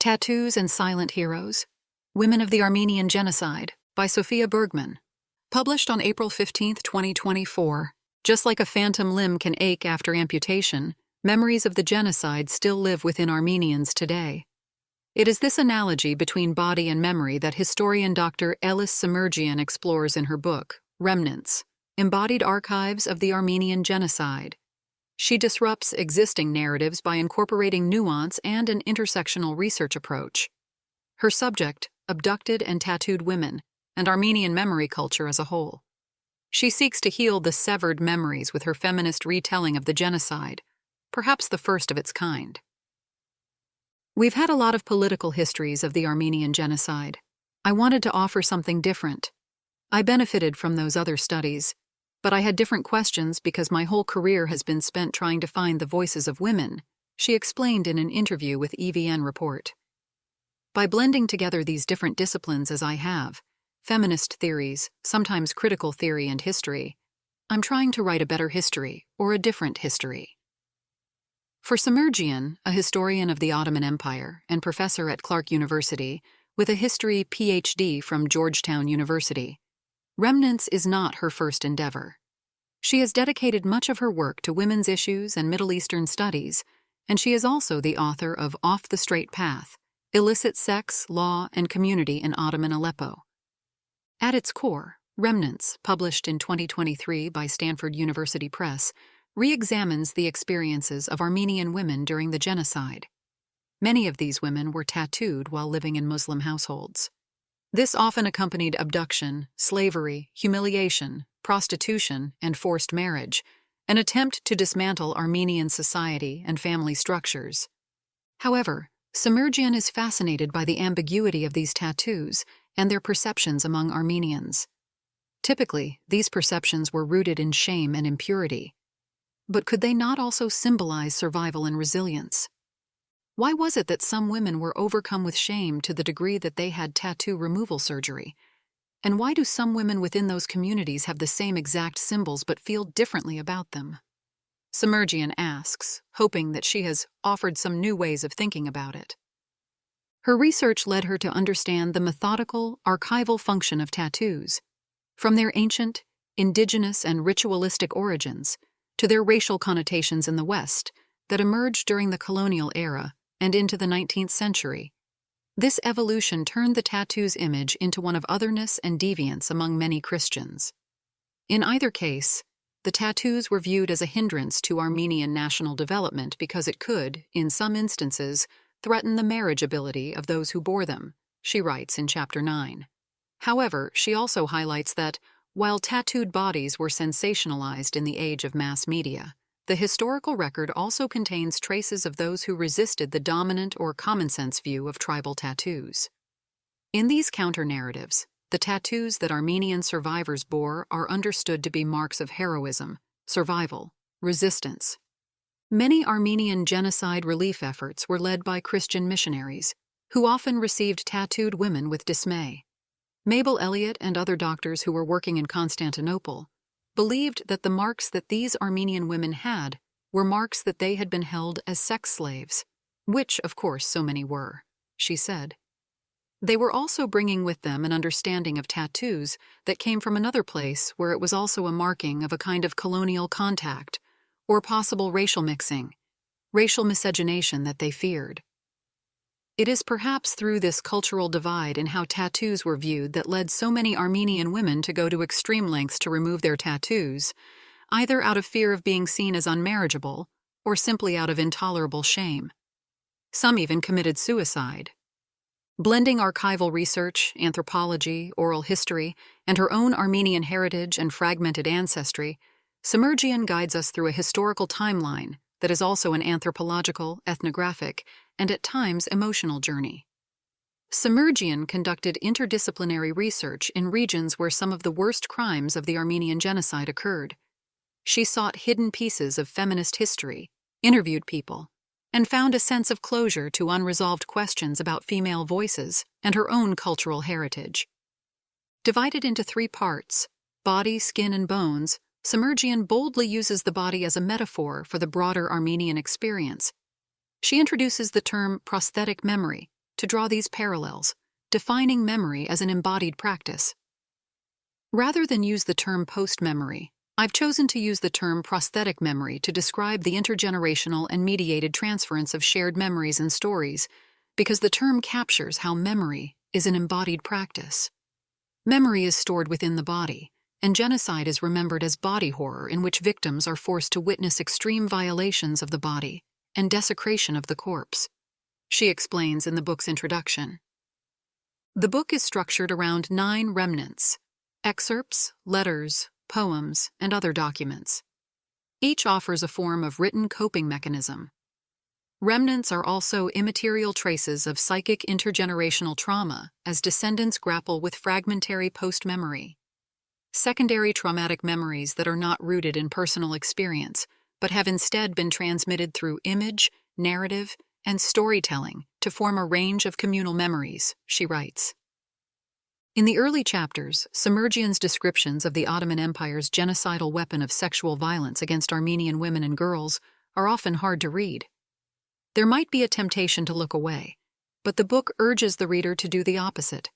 Tattoos and Silent Heroes, Women of the Armenian Genocide, by Sophia Bergman. Published on April 15, 2024. Just like a phantom limb can ache after amputation, memories of the genocide still live within Armenians today. It is this analogy between body and memory that historian Dr. Elyse Semerdjian explores in her book, Remnants, Embodied Archives of the Armenian Genocide. She disrupts existing narratives by incorporating nuance and an intersectional research approach. Her subject, abducted and tattooed women, and Armenian memory culture as a whole. She seeks to heal the severed memories with her feminist retelling of the genocide, perhaps the first of its kind. We've had a lot of political histories of the Armenian genocide. I wanted to offer something different. I benefited from those other studies, but I had different questions because my whole career has been spent trying to find the voices of women, she explained in an interview with EVN Report. By blending together these different disciplines as I have, feminist theories, sometimes critical theory and history, I'm trying to write a better history or a different history. For Semerdjian, a historian of the Ottoman Empire and professor at Clark University with a history PhD from Georgetown University, Remnants is not her first endeavor. She has dedicated much of her work to women's issues and Middle Eastern studies, and she is also the author of Off the Straight Path, Illicit Sex, Law, and Community in Ottoman Aleppo. At its core, Remnants, published in 2023 by Stanford University Press, re-examines the experiences of Armenian women during the genocide. Many of these women were tattooed while living in Muslim households. This often accompanied abduction, slavery, humiliation, prostitution, and forced marriage, an attempt to dismantle Armenian society and family structures. However, Semerdjian is fascinated by the ambiguity of these tattoos and their perceptions among Armenians. Typically, these perceptions were rooted in shame and impurity. But could they not also symbolize survival and resilience? Why was it that some women were overcome with shame to the degree that they had tattoo removal surgery? And why do some women within those communities have the same exact symbols but feel differently about them? Semerdjian asks, hoping that she has offered some new ways of thinking about it. Her research led her to understand the methodical, archival function of tattoos, from their ancient, indigenous, and ritualistic origins to their racial connotations in the West that emerged during the colonial era and into the 19th century. This evolution turned the tattoo's image into one of otherness and deviance among many Christians. In either case, the tattoos were viewed as a hindrance to Armenian national development because it could, in some instances, threaten the marriageability of those who bore them, she writes in Chapter 9. However, she also highlights that, while tattooed bodies were sensationalized in the age of mass media, the historical record also contains traces of those who resisted the dominant or common-sense view of tribal tattoos. In these counter-narratives, the tattoos that Armenian survivors bore are understood to be marks of heroism, survival, resistance. Many Armenian genocide relief efforts were led by Christian missionaries, who often received tattooed women with dismay. Mabel Elliott and other doctors who were working in Constantinople believed that the marks that these Armenian women had were marks that they had been held as sex slaves, which, of course, so many were, she said. They were also bringing with them an understanding of tattoos that came from another place where it was also a marking of a kind of colonial contact or possible racial mixing, racial miscegenation that they feared. It is perhaps through this cultural divide in how tattoos were viewed that led so many Armenian women to go to extreme lengths to remove their tattoos, either out of fear of being seen as unmarriageable or simply out of intolerable shame. Some even committed suicide. Blending archival research, anthropology, oral history, and her own Armenian heritage and fragmented ancestry, Semerdjian guides us through a historical timeline that is also an anthropological, ethnographic, and at times emotional journey. Semerdjian conducted interdisciplinary research in regions where some of the worst crimes of the Armenian genocide occurred. She sought hidden pieces of feminist history, interviewed people, and found a sense of closure to unresolved questions about female voices and her own cultural heritage. Divided into 3 parts, body, skin, and bones, Semerdjian boldly uses the body as a metaphor for the broader Armenian experience. She introduces the term prosthetic memory, to draw these parallels, defining memory as an embodied practice. Rather than use the term post-memory, I've chosen to use the term prosthetic memory to describe the intergenerational and mediated transference of shared memories and stories, because the term captures how memory is an embodied practice. Memory is stored within the body, and genocide is remembered as body horror in which victims are forced to witness extreme violations of the body and desecration of the corpse. She explains in the book's introduction. The book is structured around 9 remnants: excerpts, letters, poems, and other documents. Each offers a form of written coping mechanism. Remnants are also immaterial traces of psychic intergenerational trauma as descendants grapple with fragmentary post-memory. Secondary traumatic memories that are not rooted in personal experience, but have instead been transmitted through image, narrative, and storytelling to form a range of communal memories, she writes. In the early chapters, Semerdjian's descriptions of the Ottoman Empire's genocidal weapon of sexual violence against Armenian women and girls are often hard to read. There might be a temptation to look away, but the book urges the reader to do the opposite.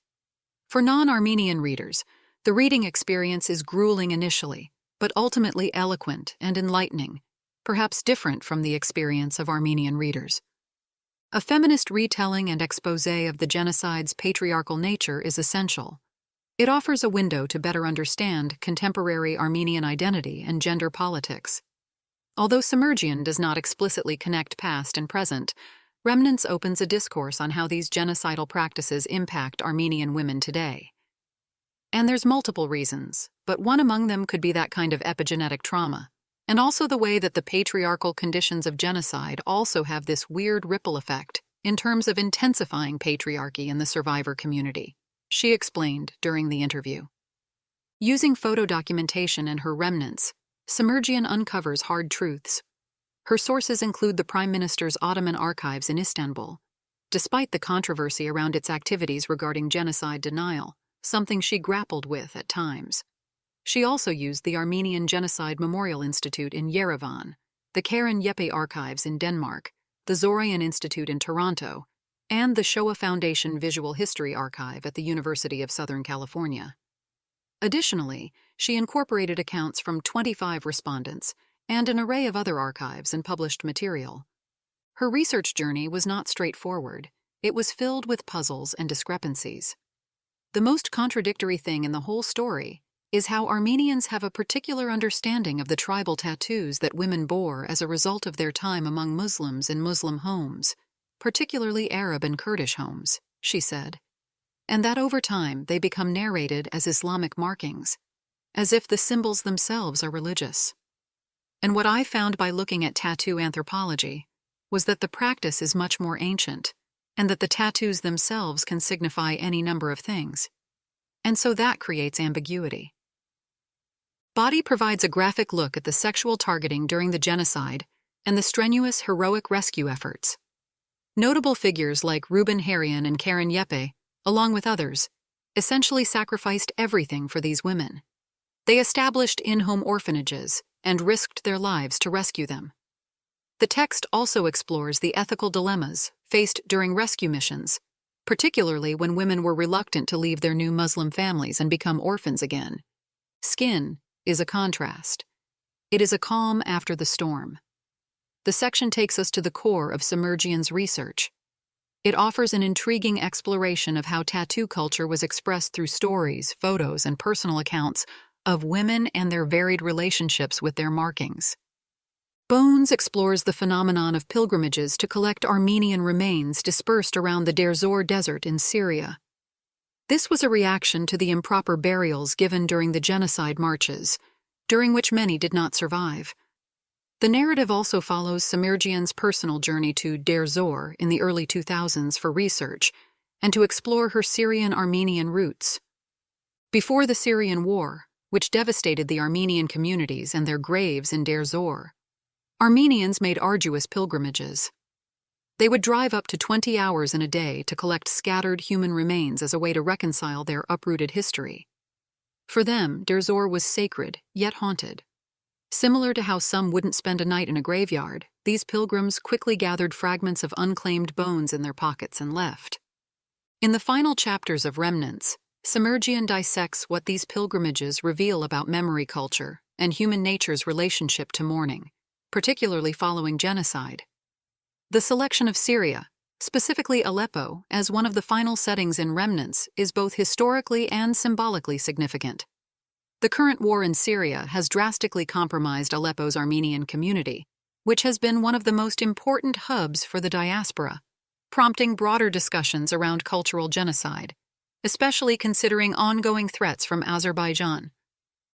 For non-Armenian readers, the reading experience is grueling initially, but ultimately eloquent and enlightening, perhaps different from the experience of Armenian readers. A feminist retelling and exposé of the genocide's patriarchal nature is essential. It offers a window to better understand contemporary Armenian identity and gender politics. Although Semerdjian does not explicitly connect past and present, Remnants opens a discourse on how these genocidal practices impact Armenian women today. And there's multiple reasons, but one among them could be that kind of epigenetic trauma, and also the way that the patriarchal conditions of genocide also have this weird ripple effect in terms of intensifying patriarchy in the survivor community, she explained during the interview. Using photo documentation and her remnants, Semerdjian uncovers hard truths. Her sources include the Prime Minister's Ottoman archives in Istanbul, despite the controversy around its activities regarding genocide denial, something she grappled with at times. She also used the Armenian Genocide Memorial Institute in Yerevan, the Karen Jeppe Archives in Denmark, the Zorian Institute in Toronto, and the Shoah Foundation Visual History Archive at the University of Southern California. Additionally, she incorporated accounts from 25 respondents and an array of other archives and published material. Her research journey was not straightforward. It was filled with puzzles and discrepancies. The most contradictory thing in the whole story is how Armenians have a particular understanding of the tribal tattoos that women bore as a result of their time among Muslims in Muslim homes, particularly Arab and Kurdish homes, she said, and that over time they become narrated as Islamic markings, as if the symbols themselves are religious. And what I found by looking at tattoo anthropology was that the practice is much more ancient, and that the tattoos themselves can signify any number of things. And so that creates ambiguity. Body provides a graphic look at the sexual targeting during the genocide and the strenuous, heroic rescue efforts. Notable figures like Ruben Harian and Karen Jeppe, along with others, essentially sacrificed everything for these women. They established in-home orphanages and risked their lives to rescue them. The text also explores the ethical dilemmas faced during rescue missions, particularly when women were reluctant to leave their new Muslim families and become orphans again. Skin is a contrast. It is a calm after the storm. The section takes us to the core of Semerdjian's research. It offers an intriguing exploration of how tattoo culture was expressed through stories, photos, and personal accounts of women and their varied relationships with their markings. Bones explores the phenomenon of pilgrimages to collect Armenian remains dispersed around the Deir Zor Desert in Syria. This was a reaction to the improper burials given during the genocide marches, during which many did not survive. The narrative also follows Semerdjian's personal journey to Deir Zor in the early 2000s for research and to explore her Syrian-Armenian roots. Before the Syrian War, which devastated the Armenian communities and their graves in Deir Zor, Armenians made arduous pilgrimages. They would drive up to 20 hours in a day to collect scattered human remains as a way to reconcile their uprooted history. For them, Deir Zor was sacred, yet haunted. Similar to how some wouldn't spend a night in a graveyard, these pilgrims quickly gathered fragments of unclaimed bones in their pockets and left. In the final chapters of Remnants, Semerdjian dissects what these pilgrimages reveal about memory culture and human nature's relationship to mourning, particularly following genocide. The selection of Syria, specifically Aleppo, as one of the final settings in Remnants is both historically and symbolically significant. The current war in Syria has drastically compromised Aleppo's Armenian community, which has been one of the most important hubs for the diaspora, prompting broader discussions around cultural genocide, especially considering ongoing threats from Azerbaijan.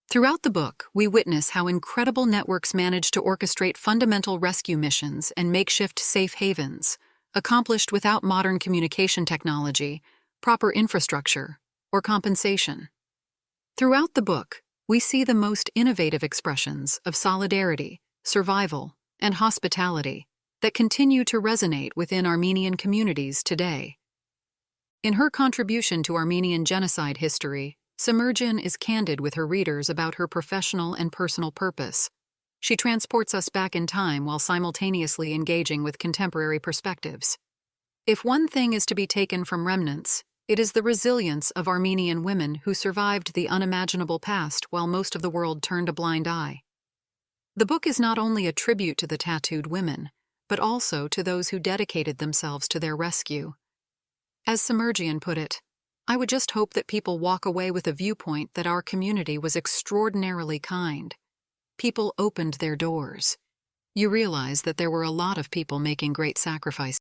Throughout the book, we witness how incredible networks manage to orchestrate fundamental rescue missions and makeshift safe havens, accomplished without modern communication technology, proper infrastructure, or compensation. Throughout the book, we see the most innovative expressions of solidarity, survival, and hospitality that continue to resonate within Armenian communities today. In her contribution to Armenian genocide history, Semerdjian is candid with her readers about her professional and personal purpose. She transports us back in time while simultaneously engaging with contemporary perspectives. If one thing is to be taken from Remnants, it is the resilience of Armenian women who survived the unimaginable past while most of the world turned a blind eye. The book is not only a tribute to the tattooed women, but also to those who dedicated themselves to their rescue. As Semerdjian put it, "I would just hope that people walk away with a viewpoint that our community was extraordinarily kind. People opened their doors. You realize that there were a lot of people making great sacrifices."